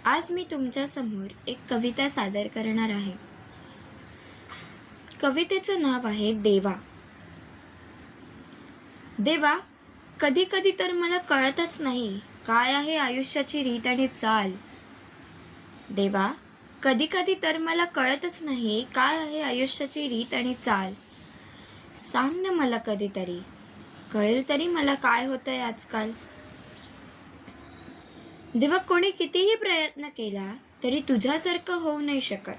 आज मी तुमच्यासमोर एक कविता सादर करणार आहे. कवितेचं नाव आहे देवा. देवा, कधी कधी तर मला कळतच नाही काय आहे आयुष्याची रीत आणि चाल. देवा, कधी कधी तर मला कळतच नाही काय आहे आयुष्याची रीत आणि चाल. सांग ना मला कधीतरी, कळेल तरी मला काय होतंय आजकाल. देवा, कोणी कितीही प्रयत्न केला तरी तुझ्यासारखं होऊ नाही शकत.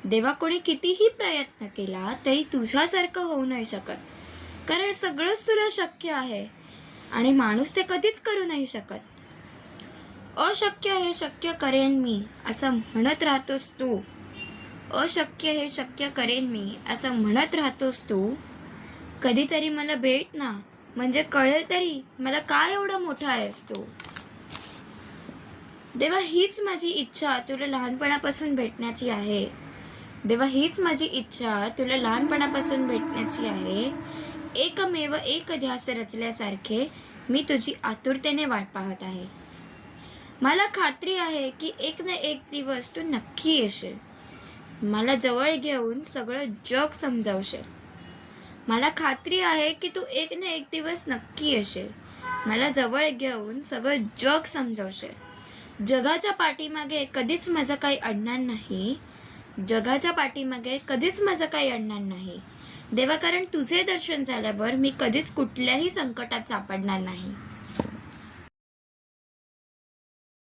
देवा, कोणी कितीही प्रयत्न केला तरी तुझ्यासारखं होऊ नाही शकत. कारण सगळंच तुला शक्य आहे आणि माणूस ते कधीच करू नाही शकत. अशक्य हे शक्य करेन मी असं म्हणत राहतोस तू. अशक्य हे शक्य करेन मी असं म्हणत राहतोस तू. कधीतरी मला भेट ना, म्हणजे कळेल तरी मला काय एवढा मोठा आहेस तू. देवा, हीच माझी इच्छा तुला लहानपणापासून भेटण्याची आहे. देवा, हीच माझी इच्छा तुला लहानपणापासून भेटण्याची आहे. एकमेव एक ध्यास रचल्यासारखे मी तुझी आतुरतेने वाट पाहत आहे. मला खात्री आहे की एक ना एक दिवस तू नक्की येशील. मला जवळ घेऊन सगळं जग समजावशील. मला खात्री आहे की तू एक ना एक दिवस नक्की येशील. मला जवळ घेऊन सगळं जग समजावशील. जगाच्या पाठीमागे कधीच माझं काही अडणार नाही. जगाच्या पाठीमागे कधीच माझं काही अडणार नाही देवा, कारण तुझे दर्शन झाल्यावर मी कधीच कुठल्याही संकटात सापडणार नाही.